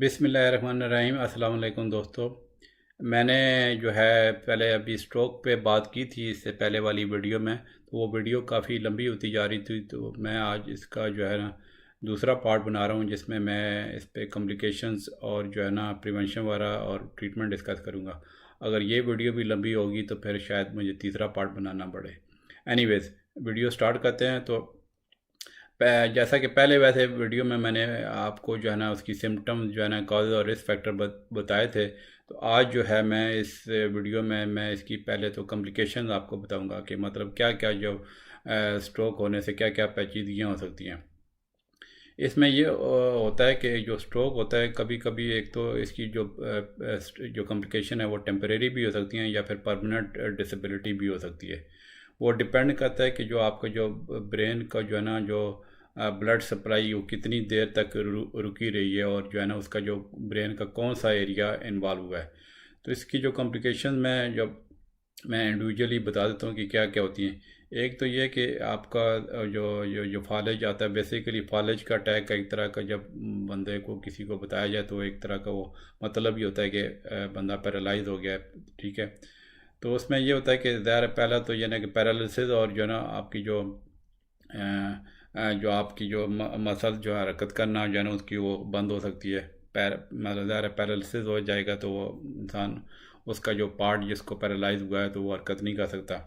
बिस्मिल्लाहिर्रहमानिर्रहीम। अस्सलाम वालेकुम दोस्तों। मैंने जो है पहले अभी स्ट्रोक पे बात की थी इससे पहले वाली वीडियो में, तो वो वीडियो काफ़ी लंबी होती जा रही थी, तो मैं आज इसका जो है ना दूसरा पार्ट बना रहा हूँ जिसमें मैं इस पे कॉम्प्लिकेशंस और जो है ना प्रिवेंशन वगैरह और ट्रीटमेंट डिस्कस करूँगा। अगर ये वीडियो भी लंबी होगी तो फिर शायद मुझे तीसरा पार्ट बनाना पड़े। एनीवेज़, वीडियो स्टार्ट करते हैं। तो जैसा कि पहले वैसे वीडियो में मैंने आपको जो है ना उसकी सिम्टम्स जो है ना कॉज और रिस्क फैक्टर बताए थे, तो आज जो है मैं इस वीडियो में मैं इसकी पहले तो कॉम्प्लिकेशंस आपको बताऊंगा कि मतलब क्या क्या जो स्ट्रोक होने से क्या क्या पेचीदगियाँ हो सकती हैं। इसमें ये होता है कि जो स्ट्रोक होता है कभी कभी एक तो इसकी जो कॉम्प्लिकेशन है वो टेम्परेरी भी हो सकती हैं या फिर परमानेंट डिसेबिलिटी भी हो सकती है। वो डिपेंड करता है कि जो आपका जो ब्रेन का जो है ना जो ब्लड सप्लाई वो कितनी देर तक रुकी रही है और जो है ना उसका जो ब्रेन का कौन सा एरिया इन्वॉल्व हुआ है। तो इसकी जो कॉम्प्लिकेशन में जब मैं इंडिविजुअली बता देता हूँ कि क्या क्या होती हैं। एक तो ये कि आपका जो जो जो फालिज आता है, बेसिकली फालिज का अटैक एक तरह का जब बंदे को किसी को बताया जाए तो एक तरह का वो मतलब ये होता है कि बंदा पैरालाइज हो गया है। ठीक है। तो उसमें ये होता है कि ज़ाहिर है पहला तो ये ना कि पैरालिसिस और जो ना आपकी जो आपकी जो मसल जो है हरकत करना जो है ना उसकी वो बंद हो सकती है। पैर मतलब ज़ाहिर है पैरालिसिस हो जाएगा तो वो इंसान उसका जो पार्ट जिसको पैरालाइज हुआ है तो वो हरकत नहीं कर सकता।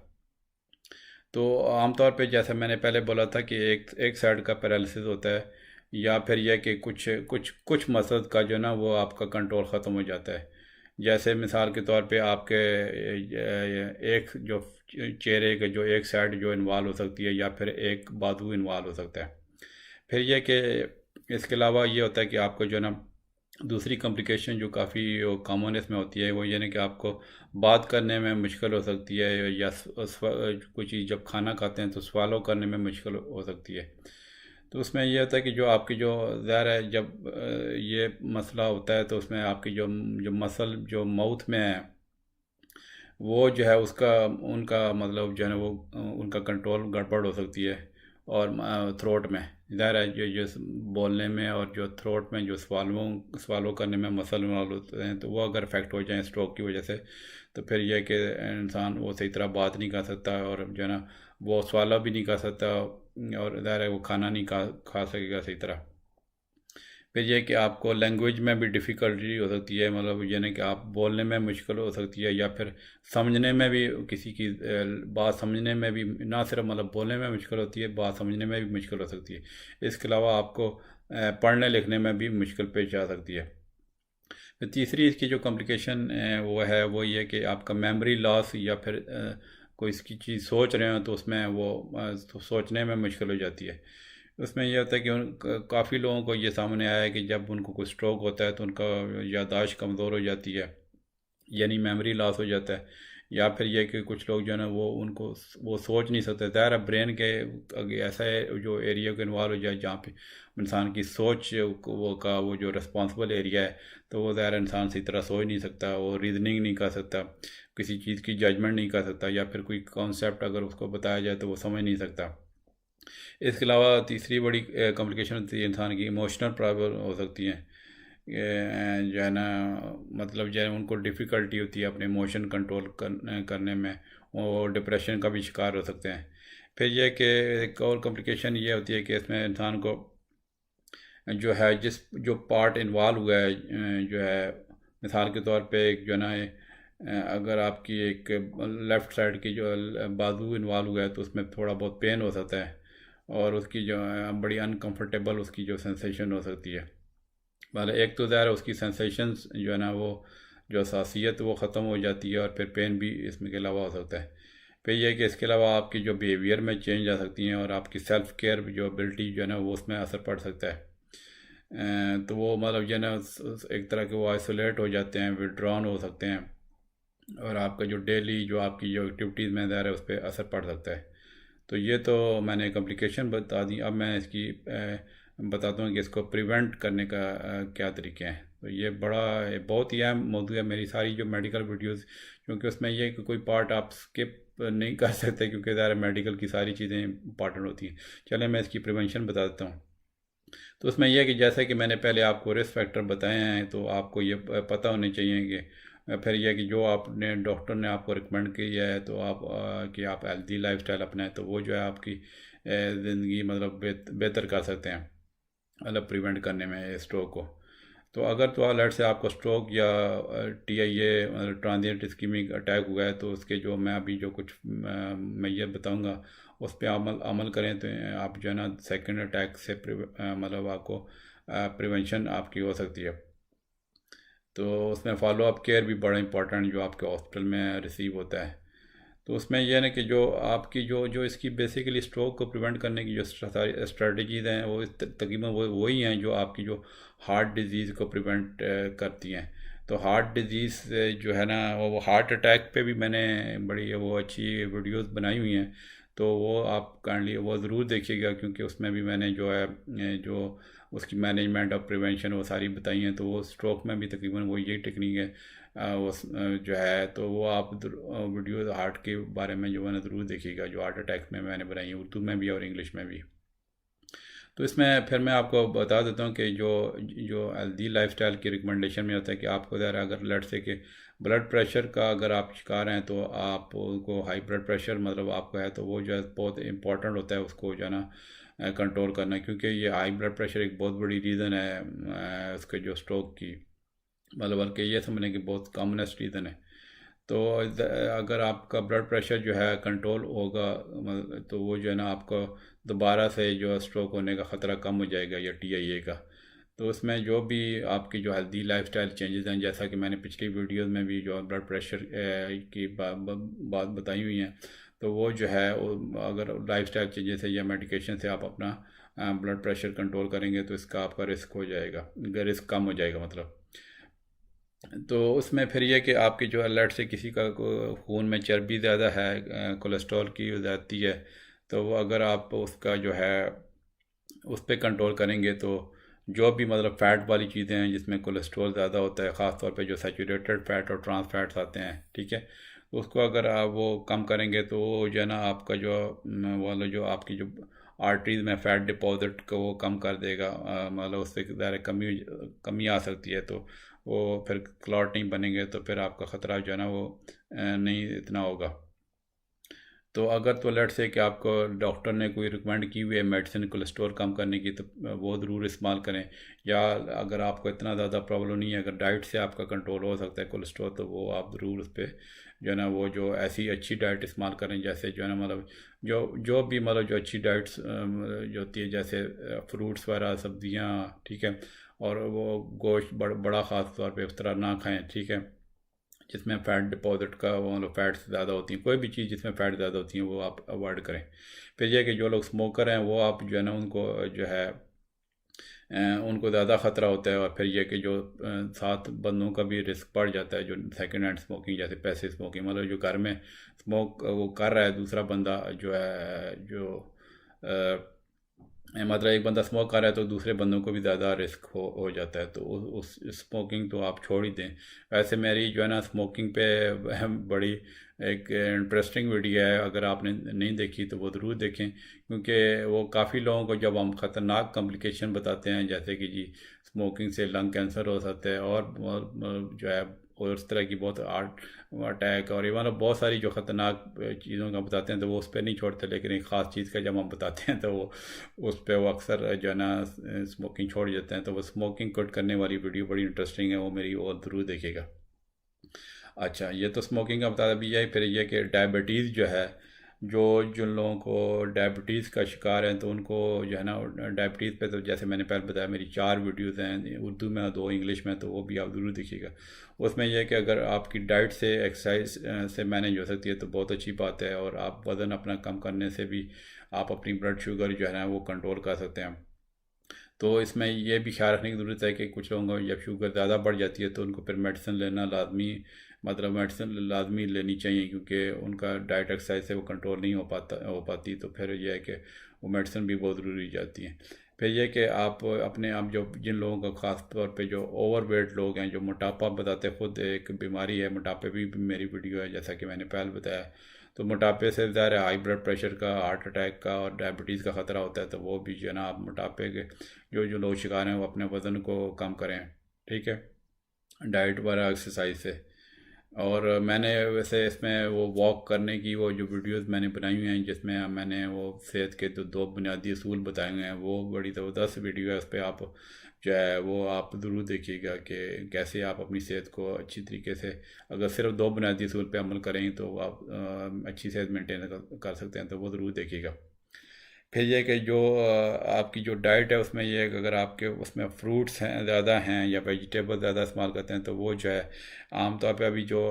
तो आमतौर पे जैसे मैंने पहले बोला था कि एक एक साइड का पैरालिसिस होता है, या फिर यह कि कुछ कुछ कुछ मसल्स का जो ना वो आपका कंट्रोल ख़त्म हो जाता है। जैसे मिसाल के तौर पे आपके एक जो चेहरे के जो एक साइड जो इन्वॉल्व हो सकती है या फिर एक बाजू इन्वॉल्व हो सकता है। फिर यह कि इसके अलावा ये होता है कि आपको जो ना दूसरी कॉम्प्लिकेशन जो काफ़ी कॉमन इसमें होती है वो ये ना कि आपको बात करने में मुश्किल हो सकती है, या कोई चीज़ जब खाना खाते हैं तो स्वालो करने में मुश्किल हो सकती है। तो उसमें ये होता है कि जो आपकी जो ज़ाहिर है जब ये मसला होता है तो उसमें आपकी जो जो मसल जो माउथ में है वो जो है उसका उनका मतलब जो है ना वो उनका कंट्रोल गड़बड़ हो सकती है। और थ्रोट में ज़ाहिर है जो जो बोलने में और जो थ्रोट में जो स्वालो करने में मसल में होते हैं, तो वो अगर इफेक्ट हो जाए स्ट्रोक की वजह से तो फिर यह कि इंसान वो सही तरह बात नहीं कर सकता और जो है ना वो स्वालो भी नहीं कर सकता, और ज़ाहिर है वो खाना नहीं खा सकेगा सही तरह। फिर ये कि आपको लैंग्वेज में भी डिफ़िकल्टी हो सकती है, मतलब ये नहीं कि आप बोलने में मुश्किल हो सकती है या फिर समझने में भी किसी की बात समझने में भी ना सिर्फ मतलब बोलने में मुश्किल होती है, बात समझने में भी मुश्किल हो सकती है। इसके अलावा आपको पढ़ने लिखने में भी मुश्किल पेश आ सकती है। फिर तीसरी इसकी जो कॉम्प्लिकेशन वो है वो ये कि आपका मेमोरी लॉस, या फिर कोई इसकी चीज़ सोच रहे हो तो उसमें वो तो सोचने में मुश्किल हो जाती है। उसमें ये होता है कि काफ़ी लोगों को ये सामने आया है कि जब उनको कोई स्ट्रोक होता है तो उनका याददाश्त कमज़ोर हो जाती है, यानी मेमोरी लॉस हो जाता है। या फिर ये कि कुछ लोग जो है ना वो उनको वो सोच नहीं सकते। ज़ाहिर है ब्रेन के ऐसा है जो एरिया को इन्वॉल्व हो जाए जहाँ पे इंसान की सोच वो का वो जो रिस्पॉन्सिबल एरिया है, तो वो ज़ाहिर इंसान सही तरह सोच नहीं सकता, वो रीजनिंग नहीं कर सकता, किसी चीज़ की जजमेंट नहीं कर सकता, या फिर कोई कॉन्सेप्ट अगर उसको बताया जाए तो वो समझ नहीं सकता। इसके अलावा तीसरी बड़ी कॉम्प्लिकेशन होती है इंसान की इमोशनल प्रॉब्लम हो सकती हैं। ये जो है ना मतलब जो है उनको डिफ़िकल्टी होती है अपने इमोशन कंट्रोल करने में, वो डिप्रेशन का भी शिकार हो सकते हैं। फिर यह कि एक और कॉम्प्लिकेशन ये होती है कि इसमें इंसान को जो है जिस जो पार्ट इन्वॉल्व हुआ है जो है मिसाल के तौर पे एक जो है ना अगर आपकी एक लेफ़्ट साइड की जो बाजू इन्वॉल्व हुआ है तो उसमें थोड़ा बहुत पेन हो सकता है, और उसकी जो है बड़ी अनकंफर्टेबल उसकी जो सेंसेशन हो सकती है। मतलब एक तो ज़ाहिर है उसकी सेंसेशंस जो है ना वो जो हसासियत वो ख़त्म हो जाती है, और फिर पेन भी इसमें के अलावा हो सकता है। फिर यह है कि इसके अलावा आपकी जो बिहेवियर में चेंज आ सकती हैं और आपकी सेल्फ केयर जो एबिलिटी जो है ना वो उसमें असर पड़ सकता है। तो वो मतलब जो है ना एक तरह के वो आइसोलेट हो जाते हैं, विड्रॉन हो सकते हैं, और आपका जो डेली जो आपकी जो एक्टिविटीज़ में ज़ाहिर है उस पर असर पड़ सकता है। तो ये तो मैंने कॉम्प्लिकेशन बता दी। अब मैं इसकी बताता हूँ कि इसको प्रिवेंट करने का क्या तरीके हैं। तो ये बहुत ही अहम मौजूद है मेरी सारी जो मेडिकल वीडियोस, क्योंकि उसमें ये कि कोई पार्ट आप स्किप नहीं कर सकते, क्योंकि ज़ाहिर मेडिकल की सारी चीज़ें इंपॉर्टेंट होती हैं। चलें मैं इसकी प्रिवेंशन बता देता हूँ। तो उसमें यह है कि जैसा कि मैंने पहले आपको रिस्क फैक्टर बताए हैं, तो आपको ये पता होने चाहिए कि फिर यह कि जो आपने डॉक्टर ने आपको रिकमेंड किया है तो आप कि आप हेल्दी लाइफस्टाइल अपनाएं, तो वो जो है आपकी ज़िंदगी मतलब बेहतर कर सकते हैं, मतलब प्रिवेंट करने में स्ट्रोक को। तो अगर तो अलर्ट से आपको स्ट्रोक या TIA मतलब ट्रांजिएंट इस्कीमिक अटैक हुआ है, तो उसके जो मैं अभी जो कुछ मैयर बताऊंगा उस पर अमल अमल करें, तो आप जो है ना सेकंड अटैक से मतलब आपको प्रिवेंशन आपकी हो सकती है। तो उसमें फॉलो अप केयर भी बड़ा इंपॉर्टेंट जो आपके हॉस्पिटल में रिसीव होता है। तो उसमें यह है ना कि जो आपकी जो जो इसकी बेसिकली स्ट्रोक को प्रिवेंट करने की जो स्ट्रेटजीज़ हैं वो तकरीबन वो वही हैं जो आपकी जो हार्ट डिजीज़ को प्रिवेंट करती हैं। तो हार्ट डिजीज़ जो है ना वो हार्ट अटैक पे भी मैंने बड़ी वो अच्छी वीडियोस बनाई हुई हैं, तो वो आप काइंडली वो ज़रूर देखिएगा, क्योंकि उसमें भी मैंने जो है जो उसकी मैनेजमेंट और प्रिवेंशन वो सारी बताई हैं। तो वो स्ट्रोक में भी तकरीबन वो यही टेक्निक है जो है, तो वो आप वीडियो हार्ट के बारे में जो है ना ज़रूर देखिएगा, जो हार्ट अटैक में मैंने बनाई है, उर्दू में भी और इंग्लिश में भी। तो इसमें फिर मैं आपको बता देता हूँ कि जो जो हेल्दी लाइफस्टाइल की रिकमेंडेशन में होता है कि आपको ज़रा अगर लट से कि ब्लड प्रेशर का अगर आप शिकार हैं, तो आपको हाई ब्लड प्रेशर मतलब आपको है, तो वो जो है बहुत इंपॉर्टेंट होता है उसको जो है ना कंट्रोल करना, क्योंकि ये हाई ब्लड प्रेशर एक बहुत बड़ी रीज़न है उसके जो स्ट्रोक की, मतलब बल्कि ये समझने की बहुत कॉमनेस्ट रीज़न है। तो अगर आपका ब्लड प्रेशर जो है कंट्रोल होगा, तो वो जो है ना आपको दोबारा से जो स्ट्रोक होने का ख़तरा कम हो जाएगा, या TIA का। तो उसमें जो भी आपकी जो हेल्दी लाइफस्टाइल चेंजेस हैं, जैसा कि मैंने पिछली वीडियोस में भी जो ब्लड प्रेशर की बात बताई हुई हैं, तो वो जो है अगर लाइफस्टाइल चेंजेस है या मेडिकेशन से आप अपना ब्लड प्रेशर कंट्रोल करेंगे, तो इसका आपका रिस्क हो जाएगा, रिस्क कम हो जाएगा मतलब। तो उसमें फिर ये कि आपकी जो अलर्ट से किसी का खून में चर्बी ज़्यादा है, कोलेस्ट्रॉल की ज़्यादती है, तो वो अगर आप उसका जो है उस पर कंट्रोल करेंगे, तो जो भी मतलब फ़ैट वाली चीज़ें हैं जिसमें कोलेस्ट्रॉल ज़्यादा होता है, ख़ास तौर पे जो सैचुरेटेड फ़ैट और ट्रांस फैट्स आते हैं, ठीक है, तो उसको अगर आप वो कम करेंगे, तो वो जो है ना आपका जो वाला जो आपकी जो आर्टरीज में फ़ैट डिपॉजिट को वो कम कर देगा, मतलब उससे ज़्यादा कमी कमी आ सकती है, तो वो फिर क्लॉट नहीं बनेंगे, तो फिर आपका ख़तरा जो है ना वो नहीं इतना होगा। तो अगर तो लेट से कि आपको डॉक्टर ने कोई रिकमेंड की हुई है मेडिसिन कोलेस्ट्रॉल कम करने की, तो वो ज़रूर इस्तेमाल करें। या अगर आपको इतना ज़्यादा प्रॉब्लम नहीं है, अगर डाइट से आपका कंट्रोल हो सकता है कोलेस्ट्रॉल, तो वो आप ज़रूर उस पर जो है ना वो जो ऐसी अच्छी डाइट इस्तेमाल करें, जैसे जो है ना मतलब जो जो भी मतलब जो अच्छी डाइट्स जो होती है, जैसे फ्रूट्स वगैरह, सब्जियाँ, ठीक है, और वो गोश्त बड़ा ख़ास तौर पे उस तरह ना खाएं, ठीक है, जिसमें फ़ैट डिपॉजिट का वो मतलब फ़ैट्स ज़्यादा होती हैं, कोई भी चीज़ जिसमें फ़ैट ज़्यादा होती हैं वो आप अवॉइड करें। फिर यह कि जो लोग स्मोकर हैं वो आप जो है ना उनको जो है उनको ज़्यादा ख़तरा होता है, और फिर यह कि जो 7 बंदों का भी रिस्क बढ़ जाता है, जो सेकेंड हैंड स्मोकिंग जैसे पैसिव स्मोकिंग, मतलब जो घर में स्मोक वो कर रहा है, दूसरा बंदा जो है जो मतलब एक बंदा स्मोक कर रहा है, तो दूसरे बंदों को भी ज़्यादा रिस्क हो जाता है, तो उस स्मोकिंग तो आप छोड़ ही दें। वैसे मेरी जो है ना स्मोकिंग पे बड़ी एक इंटरेस्टिंग वीडियो है, अगर आपने नहीं देखी तो वो ज़रूर देखें, क्योंकि वो काफ़ी लोगों को जब हम ख़तरनाक कॉम्प्लिकेशन बताते हैं, जैसे कि जी स्मोकिंग से लंग कैंसर हो सकता है, और जो है और उस तरह की बहुत अटैक और इवन बहुत सारी जो ख़तरनाक चीज़ों का बताते हैं, तो वो उस पर नहीं छोड़ते, लेकिन एक ख़ास चीज़ का जब हम बताते हैं, तो वो उस पर वो अक्सर जो है ना स्मोकिंग छोड़ देते हैं। तो वो स्मोकिंग कट करने वाली वीडियो बड़ी इंटरेस्टिंग है, वो मेरी और ज़रूर देखिएगा। अच्छा, ये तो स्मोकिंग का बता भी है। फिर ये कि डायबिटीज़ जो है, जो जिन लोगों को डायबिटीज़ का शिकार है, तो उनको जो है ना डायबिटीज़ पे तो जैसे मैंने पहले बताया मेरी 4 वीडियोज़ हैं, उर्दू में और 2 इंग्लिश में, तो वो भी आप ज़रूर देखिएगा। उसमें यह है कि अगर आपकी डाइट से एक्सरसाइज से मैनेज हो सकती है तो बहुत अच्छी बात है, और आप वज़न अपना कम करने से भी आप अपनी ब्लड शुगर जो है ना वो कंट्रोल कर सकते हैं। तो इसमें ये भी ख्याल रखने की ज़रूरत है कि कुछ लोगों को जब शुगर ज़्यादा बढ़ जाती है, तो उनको फिर मेडिसिन लेना लाजमी, मतलब मेडिसिन लाजमी लेनी चाहिए, क्योंकि उनका डाइट एक्सरसाइज से वो कंट्रोल नहीं हो पाती, तो फिर यह है कि वो मेडिसिन भी बहुत ज़रूरी जाती है। फिर यह कि आप अपने आप जो जिन लोगों का ख़ास तौर पे जो ओवरवेट लोग हैं, जो मोटापा बताते हैं खुद एक बीमारी है, मोटापे भी मेरी वीडियो है जैसा कि मैंने पहले बताया। तो मोटापे से ज़्यादा हाई ब्लड प्रेशर का, हार्ट अटैक का और डायबिटीज़ का ख़तरा होता है। तो वो भी जो है ना, आप मोटापे के जो जो लोग शिकार हैं वो अपने वज़न को कम करें, ठीक है, डाइट वगैरह एक्सरसाइज से। और मैंने वैसे इसमें वो वॉक करने की वो जो वीडियोस मैंने बनाई हुई हैं, जिसमें मैंने वो सेहत के तो दो बुनियादी असूल बताए हुए हैं, वो बड़ी ज़बरदस्त वीडियो है। उस पर आप जो है वो आप ज़रूर देखिएगा कि कैसे आप अपनी सेहत को अच्छी तरीके से, अगर सिर्फ दो बुनियादी असूल पे अमल करें तो आप अच्छी सेहत मेंटेन कर सकते हैं। तो वो ज़रूर देखिएगा। फिर ये कि जो आपकी जो डाइट है उसमें ये है कि अगर आपके उसमें फ्रूट्स हैं ज़्यादा हैं या वेजिटेबल ज़्यादा इस्तेमाल करते हैं, तो वो जो है आमतौर पे अभी जो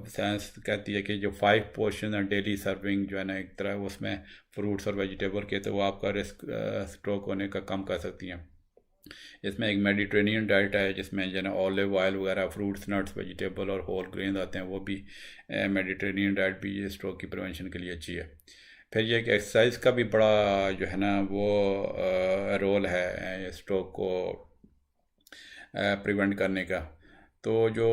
साइंस कहती है कि जो 5 पोर्शन है डेली सर्विंग जो है ना, एक तरह उसमें फ्रूट्स और वेजिटेबल के, तो वो आपका रिस्क स्ट्रोक होने का कम कर सकती हैं। इसमें एक मेडिटेरेनियन डाइट है जिसमें जो है ना ऑलिव ऑयल वगैरह, फ्रूट्स, नट्स, वेजिटेबल और होल ग्रेन आते हैं, वो भी मेडिटेरेनियन डाइट भी ये स्ट्रोक की प्रिवेंशन के लिए अच्छी है। फिर ये कि एक्सरसाइज का भी बड़ा जो है ना वो रोल है स्ट्रोक को प्रिवेंट करने का। तो जो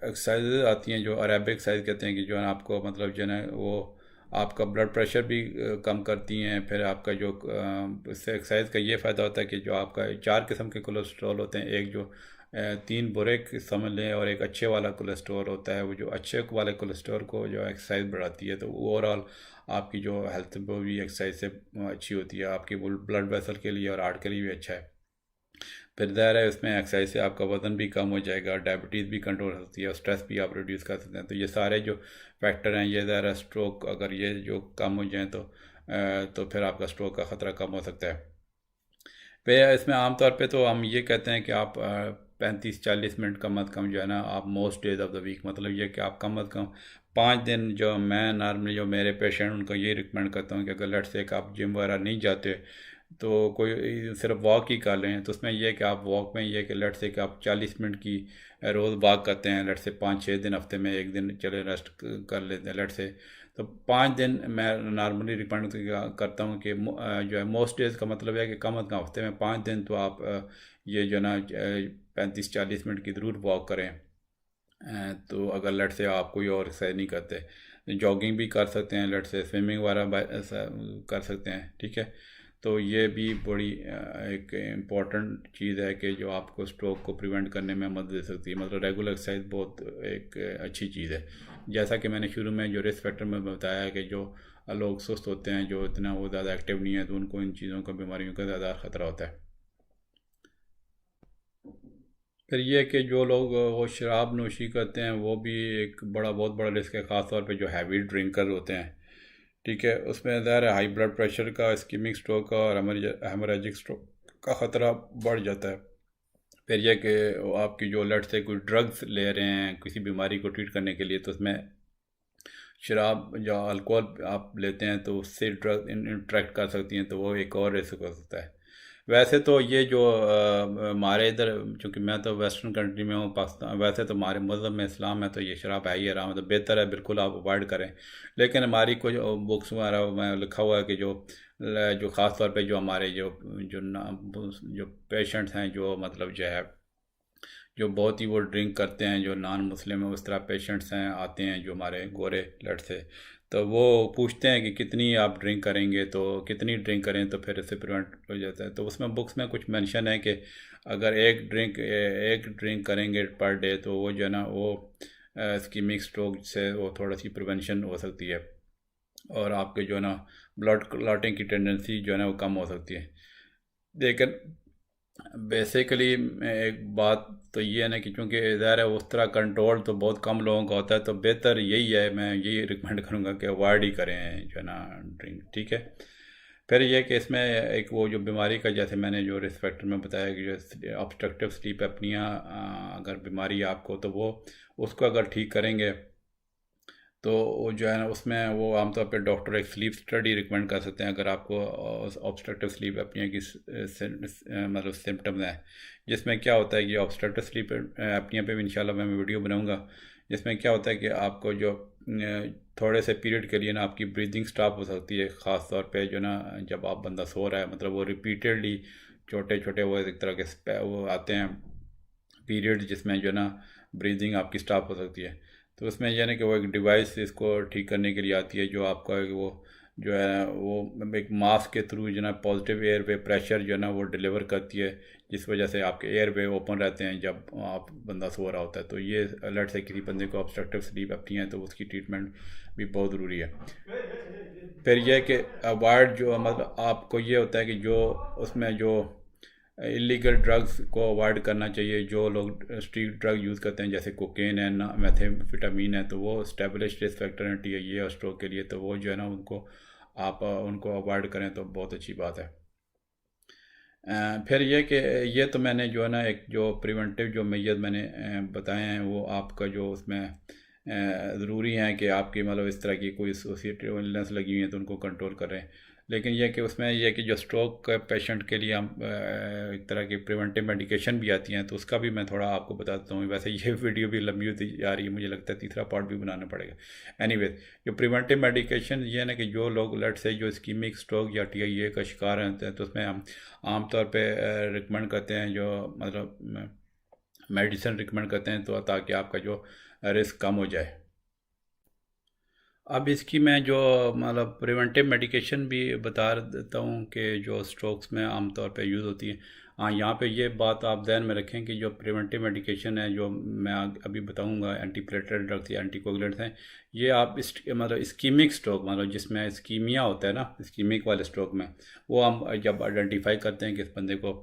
एक्सरसाइज आती हैं, जो अरेबिक एक्सरसाइज कहते हैं, कि जो है ना आपको मतलब जो है ना वो आपका ब्लड प्रेशर भी कम करती हैं। फिर आपका जो इससे एक्सरसाइज का ये फ़ायदा होता है कि जो आपका 4 किस्म के कोलेस्ट्रॉल होते हैं, एक जो 3 बुरे समझ लें और एक अच्छे वाला कोलेस्ट्रॉल होता है। वो जो अच्छे वाले कोलेस्ट्रॉल को जो एक्सरसाइज बढ़ाती है, तो ओवरऑल आपकी जो हेल्थ वो भी एक्सरसाइज से अच्छी होती है, आपकी ब्लड वेसल के लिए और हार्ट के लिए भी अच्छा है। फिर ज़ाहिर है इसमें एक्सरसाइज से आपका वज़न भी कम हो जाएगा, डायबिटीज़ भी कंट्रोल हो सकती है और स्ट्रेस भी आप रिड्यूस कर सकते हैं। तो ये सारे जो फैक्टर हैं, ये ज़ाहिर है स्ट्रोक अगर ये जो कम हो जाएँ तो फिर आपका स्ट्रोक का ख़तरा कम हो सकता है। फिर इसमें आमतौर पे तो हम ये कहते हैं कि आप 35-40 मिनट कम अज़ कम जो है ना, आप most days of the week, मतलब ये कि आप कम अज़ कम 5 दिन, जो मैं नॉर्मली जो मेरे पेशेंट उनको ये रिकमेंड करता हूँ कि अगर लेट्स से आप जिम वगैरह नहीं जाते तो कोई सिर्फ वॉक ही कर लें। तो उसमें यह है कि आप वॉक में ये कि लेट्स से कि आप 40 मिनट की रोज़ वॉक करते हैं, लेट्स से 5-6 दिन हफ्ते में, एक दिन चले रेस्ट कर लेते हैं लेट्स से, तो 5 दिन मैं नॉर्मली रिकमेंड करता हूँ कि जो है मोस्ट डेज़ का मतलब है कि कम अज़ कम हफ्ते में 5 दिन तो आप ये जो ना 35-40 मिनट की ज़रूर वॉक करें। तो अगर लेट से आप कोई और एक्सरसाइज नहीं करते, जॉगिंग भी कर सकते हैं, लेट से स्विमिंग वगैरह ऐसा कर सकते हैं, ठीक है। तो ये भी बड़ी एक इम्पॉर्टेंट चीज़ है कि जो आपको स्ट्रोक को प्रिवेंट करने में मदद दे सकती है। मतलब रेगुलर एक्सरसाइज बहुत एक अच्छी चीज़ है। जैसा कि मैंने शुरू में जो रिस्क फैक्टर में बताया है कि जो लोग सुस्त होते हैं, जो इतना वो ज़्यादा एक्टिव नहीं है, तो उनको इन चीज़ों का, बीमारियों का ज़्यादा ख़तरा होता है। फिर ये कि जो लोग वो शराब नोशी करते हैं, वो भी एक बहुत बड़ा रिस्क है, ख़ास तौर पे जो हैवी ड्रिंकर होते हैं, ठीक है। उसमें ज़ाहिर है हाई ब्लड प्रेशर का, इस्कीमिक स्ट्रोक का और हेमोरेजिक स्ट्रोक का ख़तरा बढ़ जाता है। फिर यह कि आपकी जो लट से कोई ड्रग्स ले रहे हैं किसी बीमारी को ट्रीट करने के लिए, तो उसमें शराब या अल्कोहल आप लेते हैं तो उससे ड्रग इंट्रैक्ट कर सकती हैं, तो वो एक और रिस्क हो सकता है। वैसे तो ये जो हमारे इधर, चूँकि मैं तो वेस्टर्न कंट्री में हूँ, पाकिस्तान, वैसे तो हमारे मज़हब में इस्लाम है तो ये शराब है ही हराम है, तो बेहतर है बिल्कुल आप अवॉइड करें। लेकिन हमारी कुछ बुक्स वगैरह में लिखा हुआ है कि जो ख़ास तौर पे जो हमारे जो पेशेंट्स हैं, जो मतलब जो है जो बहुत ही वो ड्रिंक करते हैं, जो नॉन मुस्लिम है, उस तरह पेशेंट्स हैं आते हैं जो हमारे गोरे ब्लड से, तो वो पूछते हैं कि कितनी आप ड्रिंक करेंगे, तो कितनी ड्रिंक करें तो फिर इससे प्रिवेंट हो जाता है। तो उसमें बुक्स में कुछ मेंशन है कि अगर एक ड्रिंक करेंगे पर डे, तो वो जो है ना वो इस्कीमिक स्ट्रोक से वो थोड़ा सी प्रिवेंशन हो सकती है और आपके जो है ना ब्लड क्लॉटिंग की टेंडेंसी जो है ना वो कम हो सकती है। लेकिन बेसिकली एक बात तो ये है ना कि चूँकि ज़ाहिर है उस तरह कंट्रोल तो बहुत कम लोगों का होता है, तो बेहतर यही है, मैं यही रिकमेंड करूँगा कि अवॉइड ही करें जो है ना ड्रिंक, ठीक है। फिर ये कि इसमें एक वो जो बीमारी का, जैसे मैंने जो रिस्क फैक्टर में बताया कि जो ऑब्स्ट्रक्टिव स्लीप एपनिया अगर बीमारी है आपको, तो वो उसको अगर ठीक करेंगे तो वो जो है ना उसमें वो आमतौर पे डॉक्टर एक स्लीप स्टडी रिकमेंड कर सकते हैं अगर आपको ऑब्स्ट्रक्टिव स्लीप एपनिया की मतलब सिम्टम्स हैं। जिसमें क्या होता है कि ऑब्स्ट्रक्टिव स्लीप एपनिया पे भी इंशाल्लाह मैं वीडियो बनाऊंगा, जिसमें क्या होता है कि आपको जो थोड़े से पीरियड के लिए ना आपकी ब्रीदिंग स्टॉप हो सकती है, ख़ास तौर पे जो ना जब आप बंदा सो रहा है, मतलब वो रिपीटेडली छोटे छोटे वो एक तरह के वो आते हैं पीरियड जिसमें जो ना ब्रीदिंग आपकी स्टॉप हो सकती है। तो उसमें यानी कि वो एक डिवाइस इसको ठीक करने के लिए आती है, जो आपका वो जो है वो एक मास्क के थ्रू जो है पॉजिटिव एयर वे प्रेशर जो है ना वो डिलीवर करती है, जिस वजह से आपके एयर वे ओपन रहते हैं जब आप बंदा सो रहा होता है। तो ये अलर्ट से किसी बंदे को ऑब्स्ट्रक्टिव स्लीप अपनी है तो उसकी ट्रीटमेंट भी बहुत ज़रूरी है। फिर यह कि अवॉइड जो मतलब आपको ये होता है कि जो उसमें जो इलीगल ड्रग्स को अवॉइड करना चाहिए। जो लोग स्ट्रीट ड्रग यूज़ करते हैं जैसे कोकेन है ना मेथाम्फेटामिन है, तो वो स्टेबलिश्ड रिस्क फैक्टर हैं TIA और स्ट्रोक के लिए, तो वो जो है ना उनको आप उनको अवॉइड करें तो बहुत अच्छी बात है। फिर ये कि ये तो मैंने जो है ना एक जो प्रिवेंटिव जो मेजर मैंने बताए हैं वो आपका जो उसमें ज़रूरी है कि आपकी मतलब इस तरह की कोई एसोसिएटेड इलनेस लगी हुई है तो उनको कंट्रोल करें। लेकिन यह कि उसमें यह कि जो स्ट्रोक पेशेंट के लिए हम एक तरह की प्रिवेंटिव मेडिकेशन भी आती हैं, तो उसका भी मैं थोड़ा आपको बताता हूँ। वैसे ये वीडियो भी लंबी होती जा रही है, मुझे लगता है तीसरा पार्ट भी बनाना पड़ेगा। एनीवेज जो प्रिवेंटिव मेडिकेशन ये ना कि जो लोग लट से जो इस्कीमिक स्ट्रोक या TIA का शिकार होते हैं तो उसमें हम आमतौर पर रिकमेंड करते हैं जो मतलब मेडिसिन रिकमेंड करते हैं, तो ताकि आपका जो रिस्क कम हो जाए। अब इसकी मैं जो मतलब प्रिवेंटिव मेडिकेशन भी बता देता हूँ कि जो स्ट्रोक्स में आमतौर पे यूज़ होती है। हाँ, यहाँ पे ये बात आप ध्यान में रखें कि जो प्रिवेंटिव मेडिकेशन है जो मैं अभी बताऊँगा, एंटीप्लेटलेट ड्रग्स या एंटीकोगुलेंट्स हैं, ये आप इस मतलब इस्कीमिक स्ट्रोक मतलब जिसमें इस्कीमिया होता है ना, इस्कीमिक वाले स्ट्रोक में वो हम जब आइडेंटिफाई करते हैं कि इस बंदे को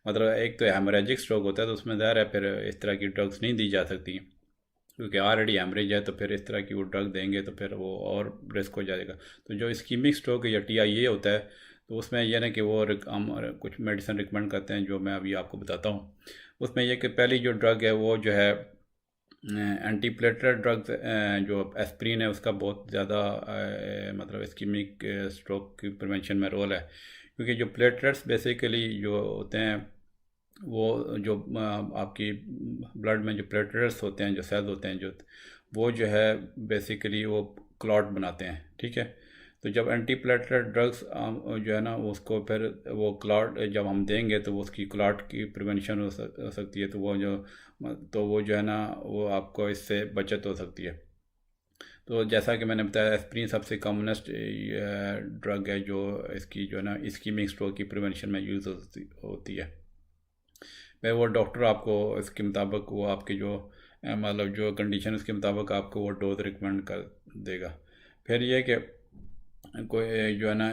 मतलब एक तो हेमोरेजिक स्ट्रोक होता है तो उसमें ज़ाहिर है फिर इस तरह की ड्रग्स नहीं दी जा सकती, क्योंकि ऑलरेडी हेमरेज है, तो फिर इस तरह की वो ड्रग देंगे तो फिर वो और रिस्क हो जाएगा। तो जो इस्कीमिक स्ट्रोक या TIA होता है तो उसमें यह ना कि वो हम कुछ मेडिसिन रिकमेंड करते हैं जो मैं अभी आपको बताता हूँ। उसमें यह कि पहली जो ड्रग है वो जो है एंटीप्लेटलेट ड्रग्स, जो एस्प्रिन है उसका बहुत ज़्यादा मतलब इस्कीमिक स्ट्रोक की प्रिवेंशन में रोल है, क्योंकि जो प्लेटलेट्स बेसिकली जो होते हैं वो जो आपकी ब्लड में जो प्लेटलेट्स होते हैं, जो सेल्स होते हैं जो वो जो है बेसिकली वो क्लॉट बनाते हैं, ठीक है। तो जब एंटी प्लेटलेट ड्रग्स जो है ना उसको फिर वो क्लॉट जब हम देंगे तो वो उसकी क्लॉट की प्रिवेंशन हो सकती है, तो वो जो है ना वो आपको इससे बचत हो सकती है। तो जैसा कि मैंने बताया एस्प्रिन सबसे कॉमनेस्ट ड्रग है जो इसकी जो है ना इस्कीमिक स्ट्रोक की प्रिवेंशन में यूज़ होती है। फिर वो डॉक्टर आपको इसके मुताबिक वो आपकी जो मतलब जो कंडीशन उसके मुताबिक आपको वो डोज रिकमेंड कर देगा। फिर ये कि कोई जो है ना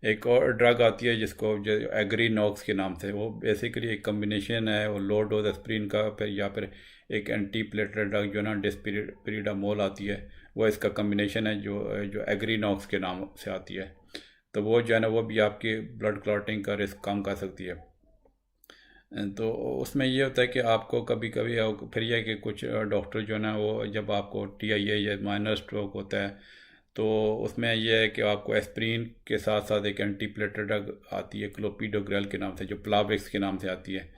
एक और ड्रग आती है जिसको जो एग्रीनॉक्स के नाम से, वो बेसिकली एक कम्बिनेशन है वो लो डोज एस्प्रिन का फिर या फिर एक एंटी प्लेटलेट ड्रग जो है ना डिस्पिरिडामोल आती है, वो इसका कम्बिनेशन है जो जो एग्रीनॉक्स के नाम से आती है। तो वो जो है ना वो भी आपकी ब्लड क्लॉटिंग का रिस्क कम कर सकती है। तो उसमें ये होता है कि आपको कभी कभी फिर यह कि कुछ डॉक्टर जो है ना वो जब आपको TIA या माइनर स्ट्रोक होता है तो उसमें यह है कि आपको एस्प्रिन के साथ साथ एक एंटीप्लेटलेट ड्रग आती है क्लोपिडोग्रेल के नाम से, जो प्लाविक्स के नाम से आती है,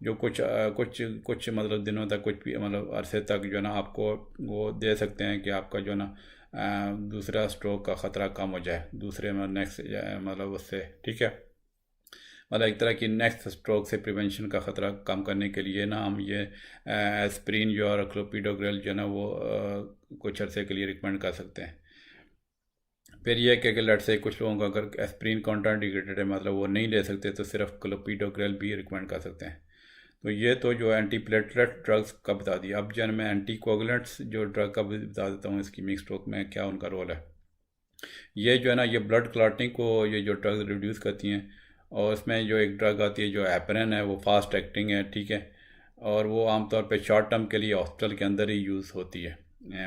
जो कुछ मतलब दिनों तक कुछ भी मतलब अरसे तक जो है ना आपको वो दे सकते हैं कि आपका जो है ना दूसरा स्ट्रोक का ख़तरा कम हो जाए, दूसरे में नेक्स्ट मतलब उससे, ठीक है। मतलब एक तरह की नेक्स्ट स्ट्रोक से प्रिवेंशन का ख़तरा कम करने के लिए ना हम ये एस्प्रिन जो और क्लोपिडोग्रेल जो है ना वो कुछ अरसे के लिए रिकमेंड कर सकते हैं। फिर यह कि अगर लट से कुछ लोगों को अगर एस्प्रिन कॉन्ट्राइंडिकेटेड है मतलब वो नहीं ले सकते तो सिर्फ क्लोपिडोग्रेल भी रिकमेंड कर सकते हैं। तो ये तो जो एंटी प्लेटलेट ड्रग्स का बता दिया। अब जन मैं एंटी कोगुलेंट्स जो ड्रग का भी बता देता हूँ इस्कीमिक स्ट्रोक में क्या उनका रोल है। ये जो है ना ये ब्लड क्लॉटिंग को ये जो ड्रग रिड्यूस करती हैं, और इसमें जो एक ड्रग आती है जो एपरन है वो फास्ट एक्टिंग है, ठीक है, और वो आमतौर पे शॉर्ट टर्म के लिए हॉस्पिटल के अंदर ही यूज़ होती है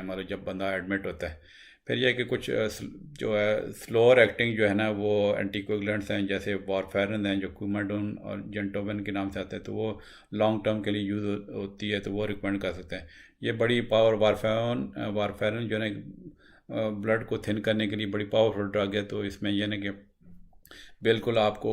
मतलब जब बंदा एडमिट होता है। फिर यह कि कुछ जो है स्लोअर एक्टिंग जो है ना वो एंटीकोगुलेंट्स हैं जैसे वारफेरिन हैं जो कुमाडोन और जेंटोवन के नाम से आते हैं, तो वो लॉन्ग टर्म के लिए यूज़ होती है, तो वो रिकमेंड कर सकते हैं। ये बड़ी पावर वारफेरिन जो है ना ब्लड को थिन करने के लिए बड़ी पावरफुल ड्रग है। तो इसमें यह ना कि बिल्कुल आपको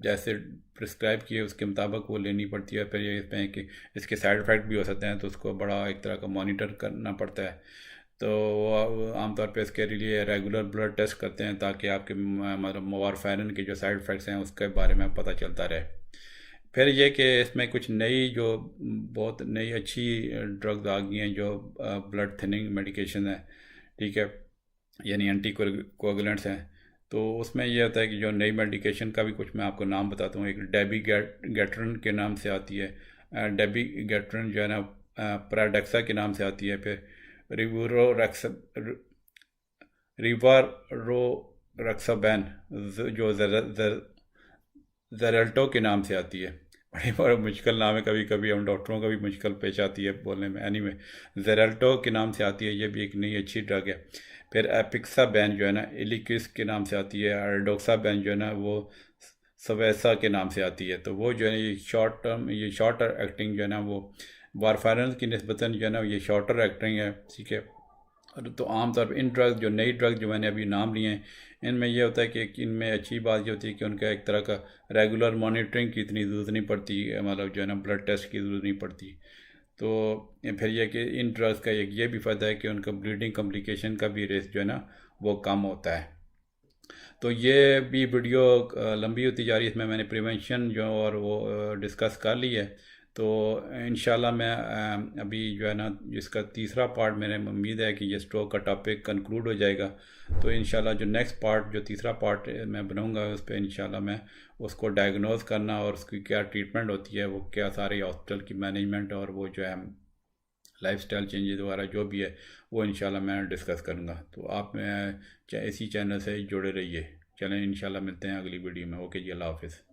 जैसे प्रिस्क्राइब किए उसके मुताबिक वो लेनी पड़ती है। फिर ये इसमें कि इसके साइड इफ़ेक्ट भी हो सकते हैं तो उसको बड़ा एक तरह का मॉनिटर करना पड़ता है। तो वो आमतौर पे इसके लिए रेगुलर ब्लड टेस्ट करते हैं ताकि आपके मतलब वारफेरिन के जो साइड इफ़ेक्ट्स हैं उसके बारे में पता चलता रहे। फिर ये कि इसमें कुछ नई जो बहुत नई अच्छी ड्रग्स आ गई हैं जो ब्लड थिनिंग मेडिकेशन है, ठीक है, यानी एंटी कोगुलेंट्स हैं। तो उसमें ये होता है कि जो नई मेडिकेशन का भी कुछ मैं आपको नाम बताता हूँ। एक डेबी गैट्रन के नाम से आती है, डेबी गैट्रन जो है ना प्राडेक्सा के नाम से आती है। फिर रिवोरोक्स रिवारोक्साबैन जो जेरल्टो के नाम से आती है। बड़ी बड़ा मुश्किल नाम है, कभी कभी हम डॉक्टरों का भी मुश्किल पेश आती है बोलने में। एनीवे जेरल्टो के नाम से आती है, ये भी एक नई अच्छी ड्रग है। फिर एपिक्सा बैन जो है ना एलिक्विस के नाम से आती है। अर्डोक्सा बैन जो है ना वो सवैसा के नाम से आती है। तो वो जो है ये शॉर्ट टर्म, ये शॉर्टर एक्टिंग जो है ना वो वारफारन की निस्बतन जो है ना ये शॉर्टर एक्टिंग है, ठीक है। और तो आमतौर पर इन ड्रग जो नई ड्रग जो मैंने अभी नाम लिए हैं, इनमें यह होता है कि इनमें अच्छी बात ये होती है कि उनका एक तरह का रेगुलर मॉनिटरिंग की इतनी ज़रूरत नहीं पड़ती, मतलब जो है ना ब्लड टेस्ट की ज़रूरत नहीं पड़ती। तो फिर यह कि इन ड्रग्स का एक ये भी फ़ायदा है कि उनका ब्लीडिंग कम्प्लिकेशन का भी रिस्क जो है ना वो कम होता है। तो ये भी वीडियो लंबी होती जा रही है, इसमें मैंने प्रिवेंशन जो और वो डिस्कस कर ली है। तो इंशाल्लाह मैं अभी जो है ना जिसका तीसरा पार्ट, मेरे उम्मीद है कि ये स्ट्रोक का टॉपिक कंक्लूड हो जाएगा। तो इंशाल्लाह जो नेक्स्ट पार्ट, जो तीसरा पार्ट मैं बनाऊंगा, उस पर इंशाल्लाह मैं उसको डायग्नोज करना और उसकी क्या ट्रीटमेंट होती है, वो क्या सारे हॉस्पिटल की मैनेजमेंट और वो जो है लाइफस्टाइल चेंजेस वगैरह जो भी है वो इंशाल्लाह मैं डिस्कस करूँगा। तो आप इसी चैनल से जुड़े रहिए। चलें, इंशाल्लाह मिलते हैं अगली वीडियो में। ओके जी, अल्लाह हाफिज़।